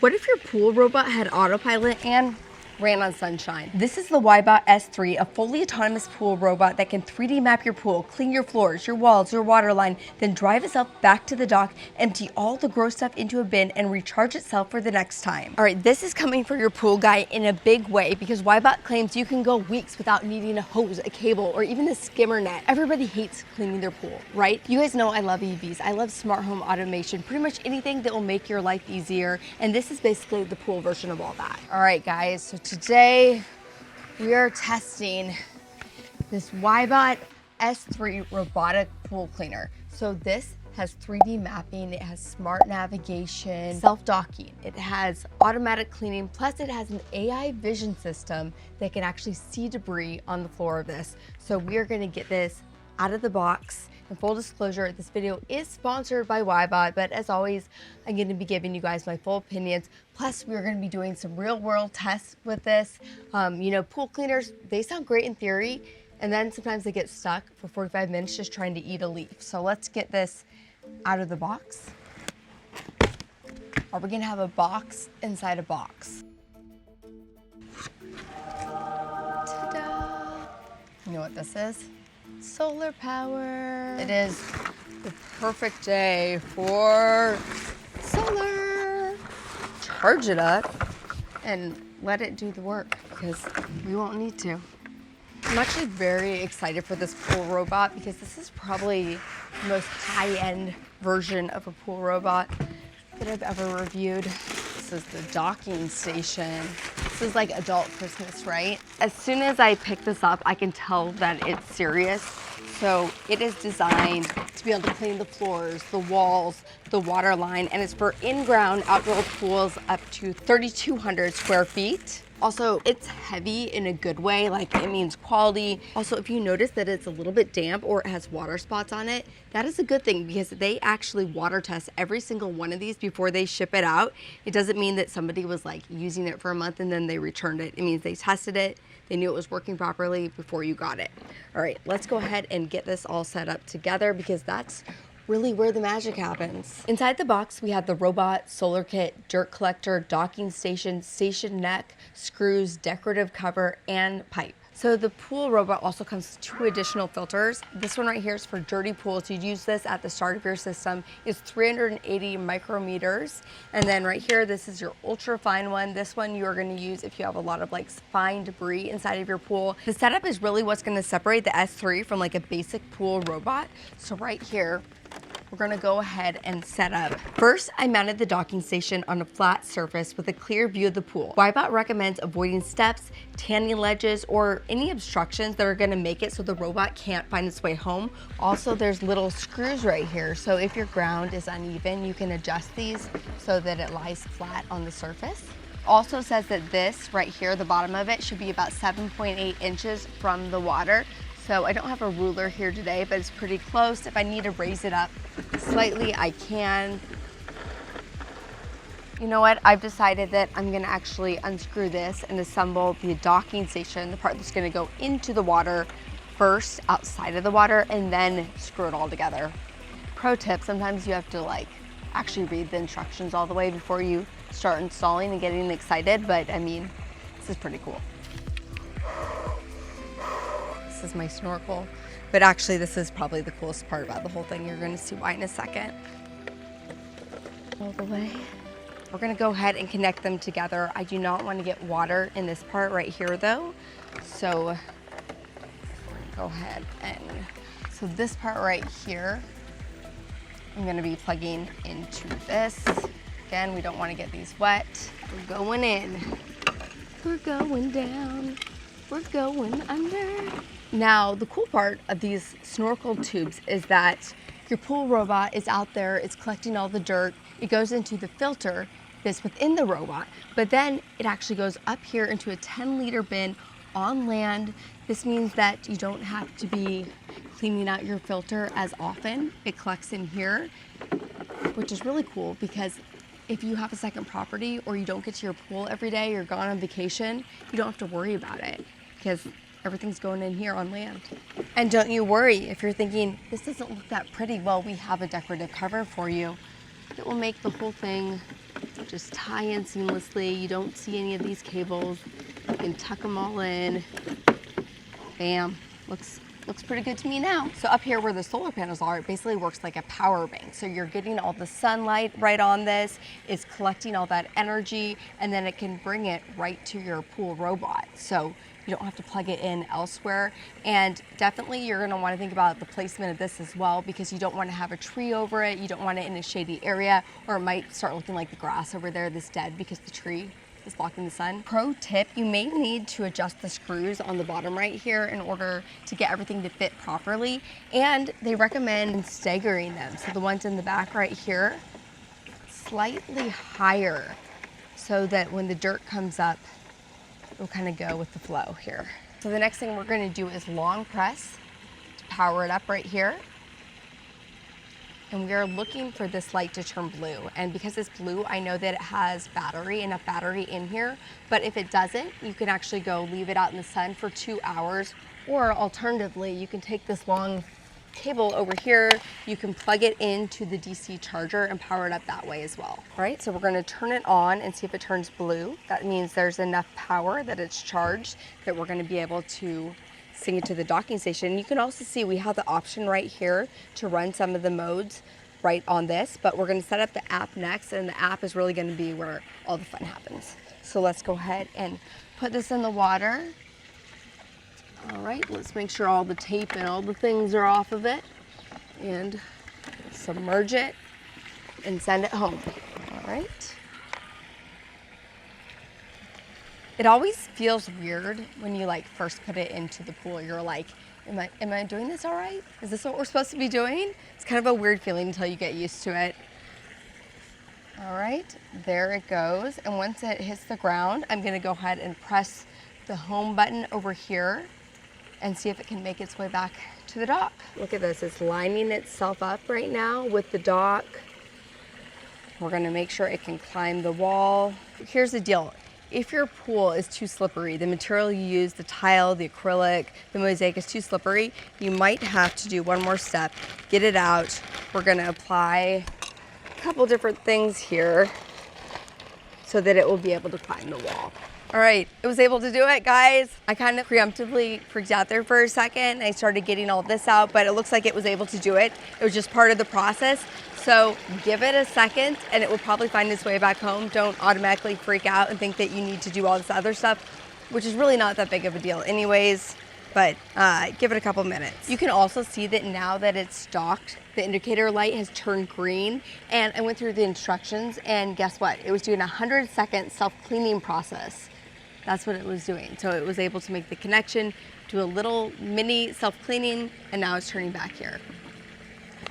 What if your pool robot had autopilot and ran on sunshine? This is the Wybot S3, a fully autonomous pool robot that can 3D map your pool, clean your floors, your walls, your water line, then drive itself back to the dock, empty all the gross stuff into a bin, and recharge itself for the next time. All right, this is coming for your pool guy in a big way because Wybot claims you can go weeks without needing a hose, a cable, or even a skimmer net. Everybody hates cleaning their pool, right? You guys know I love EVs. I love smart home automation, pretty much anything that will make your life easier. And this is basically the pool version of all that. All right, guys, so today we are testing this Wybot S3 robotic pool cleaner. So this has 3D mapping, it has smart navigation, self-docking, it has automatic cleaning, plus it has an AI vision system that can actually see debris on the floor of this. So we are gonna get this out of the box. And full disclosure, this video is sponsored by Wybot, but as always, I'm gonna be giving you guys my full opinions. Plus, we're gonna be doing some real world tests with this. You know, pool cleaners, they sound great in theory, and then sometimes they get stuck for 45 minutes just trying to eat a leaf. So let's get this out of the box. Are we gonna have a box inside a box? Ta-da! You know what this is? Solar power. It is the perfect day for solar. Charge it up and let it do the work because we won't need to. I'm actually very excited for this pool robot because this is probably the most high-end version of a pool robot that I've ever reviewed. This is the docking station. This is like adult Christmas, right? As soon as I pick this up, I can tell that it's serious. So it is designed to be able to clean the floors, the walls, the water line, and it's for in-ground outdoor pools up to 3,200 square feet. Also, it's heavy in a good way, like it means quality. Also, if you notice that it's a little bit damp or it has water spots on it, that is a good thing because they actually water test every single one of these before they ship it out. It doesn't mean that somebody was like using it for a month and then they returned it. It means they tested it, they knew it was working properly before you got it. All right, let's go ahead and get this all set up together because that's really where the magic happens. Inside the box, we have the robot, solar kit, dirt collector, docking station, station neck, screws, decorative cover, and pipe. So the pool robot also comes with 2 additional filters. This one right here is for dirty pools. You'd use this at the start of your system. It's 380 micrometers. And then right here, this is your ultra fine one. This one you are gonna use if you have a lot of like fine debris inside of your pool. The setup is really what's gonna separate the S3 from like a basic pool robot. So right here, we're gonna go ahead and set up. First, I mounted the docking station on a flat surface with a clear view of the pool. Wybot recommends avoiding steps, tanning ledges, or any obstructions that are gonna make it so the robot can't find its way home. Also, there's little screws right here, so if your ground is uneven, you can adjust these so that it lies flat on the surface. Also says that this right here, the bottom of it, should be about 7.8 inches from the water. So I don't have a ruler here today, but it's pretty close. If I need to raise it up slightly, I can. You know what? I've decided that I'm gonna actually unscrew this and assemble the docking station, the part that's gonna go into the water first, outside of the water, and then screw it all together. Pro tip, sometimes you have to like actually read the instructions all the way before you start installing and getting excited, but I mean, this is pretty cool. This is my snorkel, but actually this is probably the coolest part about the whole thing. You're gonna see why in a second. All the way. We're gonna go ahead and connect them together. I do not want to get water in this part right here though. So go ahead and, so this part right here, I'm gonna be plugging into this. Again, we don't wanna get these wet. We're going in, we're going down, we're going under. Now, the cool part of these snorkel tubes is that your pool robot is out there, it's collecting all the dirt, it goes into the filter that's within the robot, but then it actually goes up here into a 10-liter bin on land. This means that you don't have to be cleaning out your filter as often. It collects in here, which is really cool because if you have a second property or you don't get to your pool every day, you're gone on vacation, you don't have to worry about it because everything's going in here on land. And don't you worry if you're thinking, this doesn't look that pretty. Well, we have a decorative cover for you that will make the whole thing just tie in seamlessly. You don't see any of these cables. You can tuck them all in. Bam, looks pretty good to me now. So up here where the solar panels are, it basically works like a power bank. So you're getting all the sunlight right on this, it's collecting all that energy, and then it can bring it right to your pool robot. So you don't have to plug it in elsewhere. And definitely you're gonna wanna think about the placement of this as well, because you don't wanna have a tree over it, you don't want it in a shady area, or it might start looking like the grass over there that's dead because the tree is blocking the sun. Pro tip, you may need to adjust the screws on the bottom right here in order to get everything to fit properly. And they recommend staggering them. So the ones in the back right here, slightly higher, so that when the dirt comes up, it'll kind of go with the flow here. So the next thing we're gonna do is long press to power it up right here. And we are looking for this light to turn blue. And because it's blue, I know that it has enough battery in here, but if it doesn't, you can actually go leave it out in the sun for 2 hours, or alternatively, you can take this long cable over here, you can plug it into the DC charger and power it up that way as well. All right, so we're gonna turn it on and see if it turns blue. That means there's enough power that it's charged that we're gonna be able to sync it to the docking station. You can also see we have the option right here to run some of the modes right on this, but we're gonna set up the app next, and the app is really gonna be where all the fun happens. So let's go ahead and put this in the water. All right, let's make sure all the tape and all the things are off of it, and submerge it and send it home. All right. It always feels weird when you like first put it into the pool. You're like, am I doing this all right? Is this what we're supposed to be doing? It's kind of a weird feeling until you get used to it. All right, there it goes. And once it hits the ground, I'm gonna go ahead and press the home button over here and see if it can make its way back to the dock. Look at this, it's lining itself up right now with the dock. We're gonna make sure it can climb the wall. Here's the deal. If your pool is too slippery, the material you use, the tile, the acrylic, the mosaic is too slippery, you might have to do one more step, get it out. We're gonna apply a couple different things here so that it will be able to climb the wall. All right, it was able to do it, guys. I kind of preemptively freaked out there for a second. I started getting all this out, but it looks like it was able to do it. It was just part of the process. So give it a second and it will probably find its way back home. Don't automatically freak out and think that you need to do all this other stuff, which is really not that big of a deal anyways, but give it a couple minutes. You can also see that now that it's docked, the indicator light has turned green, and I went through the instructions and guess what? It was doing a 100-second self-cleaning process. That's what it was doing. So it was able to make the connection, do a little mini self-cleaning, and now it's turning back here.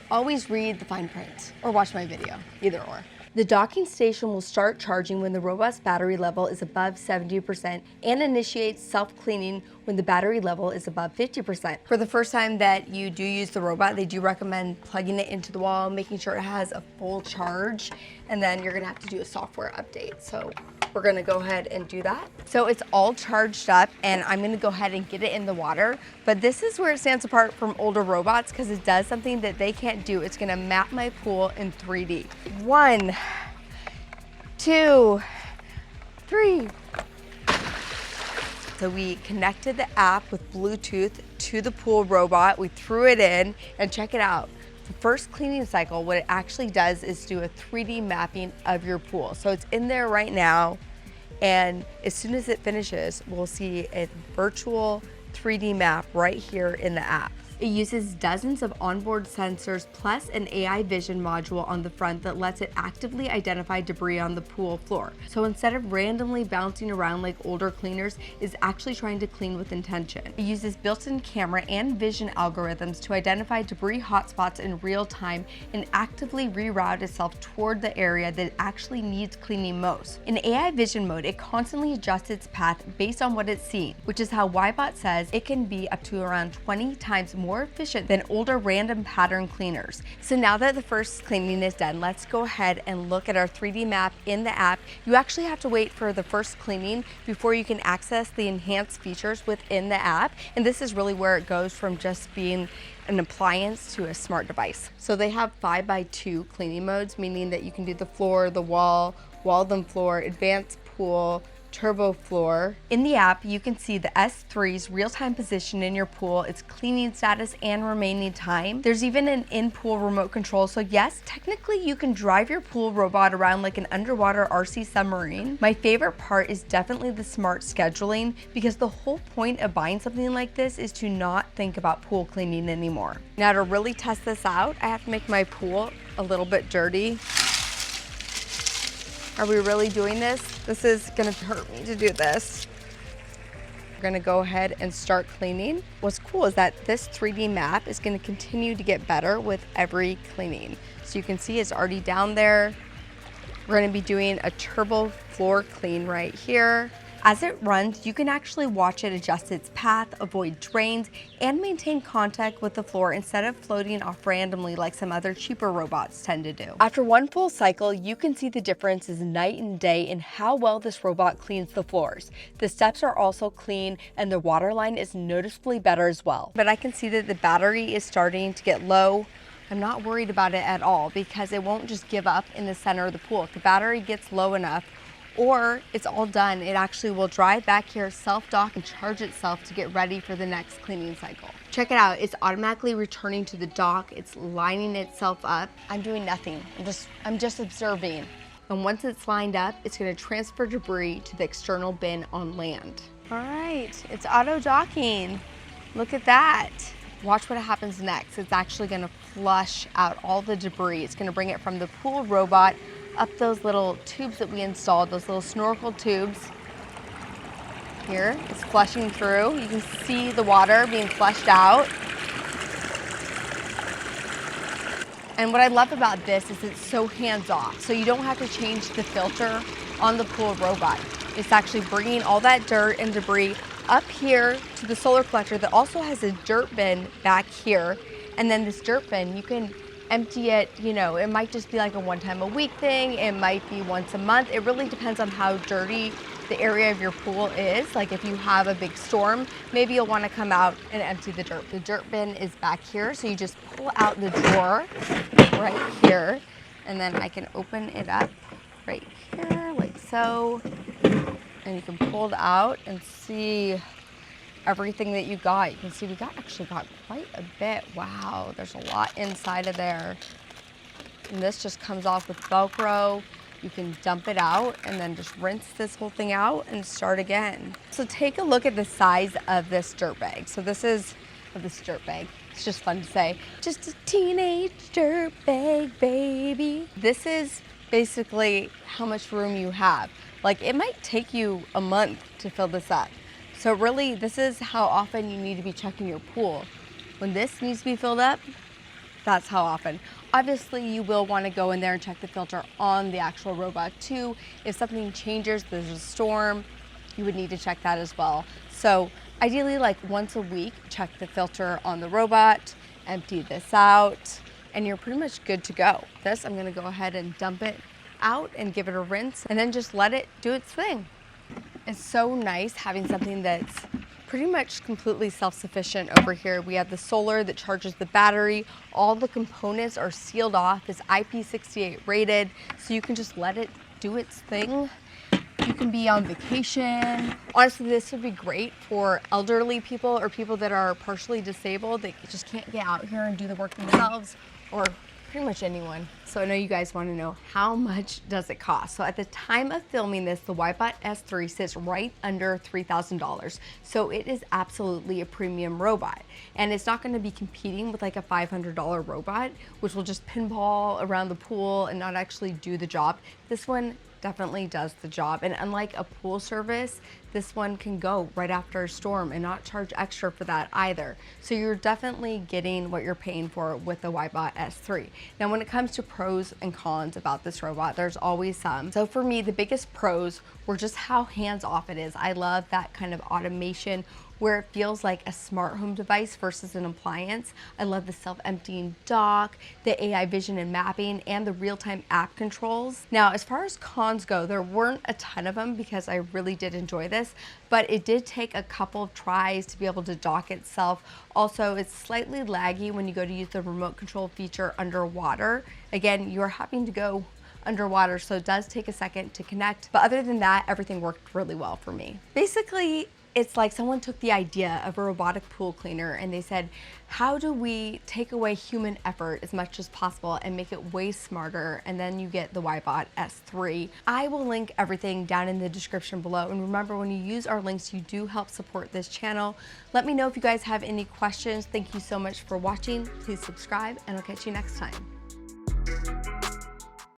Always read the fine print or watch my video, either or. The docking station will start charging when the robot's battery level is above 70% and initiates self-cleaning when the battery level is above 50%. For the first time that you do use the robot, they do recommend plugging it into the wall, making sure it has a full charge, and then you're gonna have to do a software update. So we're gonna go ahead and do that. So it's all charged up and I'm gonna go ahead and get it in the water, but this is where it stands apart from older robots because it does something that they can't do. It's gonna map my pool in 3D. 1, 2, 3. So we connected the app with Bluetooth to the pool robot. We threw it in and check it out. The first cleaning cycle, what it actually does is do a 3D mapping of your pool. So it's in there right now, and as soon as it finishes, we'll see a virtual 3D map right here in the app. It uses dozens of onboard sensors plus an AI vision module on the front that lets it actively identify debris on the pool floor. So instead of randomly bouncing around like older cleaners, it's actually trying to clean with intention. It uses built-in camera and vision algorithms to identify debris hotspots in real time and actively reroute itself toward the area that actually needs cleaning most. In AI vision mode, it constantly adjusts its path based on what it's seeing, which is how Wybot says it can be up to around 20 times more efficient than older random pattern cleaners. So now that the first cleaning is done, let's go ahead and look at our 3D map in the app. You actually have to wait for the first cleaning before you can access the enhanced features within the app. And this is really where it goes from just being an appliance to a smart device. So they have 5x2 cleaning modes, meaning that you can do the floor, the wall, Walden floor, advanced pool, turbo floor. In the app, you can see the S3's real-time position in your pool, its cleaning status and remaining time. There's even an in-pool remote control, so yes, technically you can drive your pool robot around like an underwater RC submarine. My favorite part is definitely the smart scheduling, because the whole point of buying something like this is to not think about pool cleaning anymore. Now, to really test this out, I have to make my pool a little bit dirty. Are we really doing this? This is gonna hurt me to do this. We're gonna go ahead and start cleaning. What's cool is that this 3D map is gonna continue to get better with every cleaning. So you can see it's already down there. We're gonna be doing a turbo floor clean right here. As it runs, you can actually watch it adjust its path, avoid drains, and maintain contact with the floor instead of floating off randomly like some other cheaper robots tend to do. After one full cycle, you can see the difference is night and day in how well this robot cleans the floors. The steps are also clean and the water line is noticeably better as well. But I can see that the battery is starting to get low. I'm not worried about it at all because it won't just give up in the center of the pool. If the battery gets low enough, or it's all done, it actually will drive back here, self-dock, and charge itself to get ready for the next cleaning cycle. Check it out, it's automatically returning to the dock, it's lining itself up. I'm doing nothing, I'm just observing. And once it's lined up, it's gonna transfer debris to the external bin on land. All right, it's auto-docking. Look at that. Watch what happens next. It's actually gonna flush out all the debris. It's gonna bring it from the pool robot up those little tubes that we installed, those little snorkel tubes. Here, it's flushing through. You can see the water being flushed out. And what I love about this is it's so hands-off. So you don't have to change the filter on the pool robot. It's actually bringing all that dirt and debris up here to the solar collector that also has a dirt bin back here. And then this dirt bin, you can empty it, you know, it might just be like a one-time-a-week thing. It might be once a month. It really depends on how dirty the area of your pool is. Like if you have a big storm, maybe you'll want to come out and empty the dirt. The dirt bin is back here, so you just pull out the drawer right here, and then I can open it up right here, like so. And you can pull it out and see everything that you got. You can see we actually got quite a bit. Wow, there's a lot inside of there. And this just comes off with Velcro. You can dump it out and then just rinse this whole thing out and start again. So take a look at the size of this dirt bag. So this is this dirt bag. It's just fun to say. Just a teenage dirt bag, baby. This is basically how much room you have. Like it might take you a month to fill this up. So really, this is how often you need to be checking your pool. When this needs to be filled up, that's how often. Obviously, you will want to go in there and check the filter on the actual robot too. If something changes, there's a storm, you would need to check that as well. So ideally, like once a week, check the filter on the robot, empty this out, and you're pretty much good to go. This, I'm gonna go ahead and dump it out and give it a rinse, and then just let it do its thing. It's so nice having something that's pretty much completely self-sufficient over here. We have the solar that charges the battery. All the components are sealed off. It's IP68 rated, so you can just let it do its thing. You can be on vacation. Honestly, this would be great for elderly people or people that are partially disabled that just can't get out here and do the work themselves, or pretty much anyone. So I know you guys want to know, how much does it cost? So at the time of filming this, the Wybot S3 sits right under $3,000. So it is absolutely a premium robot. And it's not going to be competing with like a $500 robot, which will just pinball around the pool and not actually do the job. This one definitely does the job. And unlike a pool service, this one can go right after a storm and not charge extra for that either. So you're definitely getting what you're paying for with the Wybot S3. Now, when it comes to pros and cons about this robot, there's always some. So for me, the biggest pros were just how hands-off it is. I love that kind of automation where it feels like a smart home device versus an appliance. I love the self-emptying dock, the AI vision and mapping, and the real-time app controls. Now, as far as cons go, there weren't a ton of them because I really did enjoy this, but it did take a couple of tries to be able to dock itself. Also, it's slightly laggy when you go to use the remote control feature underwater. Again, you're having to go underwater, so it does take a second to connect. But other than that, everything worked really well for me. Basically, it's like someone took the idea of a robotic pool cleaner and they said, how do we take away human effort as much as possible and make it way smarter? And then you get the Wybot S3. I will link everything down in the description below. And remember, when you use our links, you do help support this channel. Let me know if you guys have any questions. Thank you so much for watching. Please subscribe and I'll catch you next time.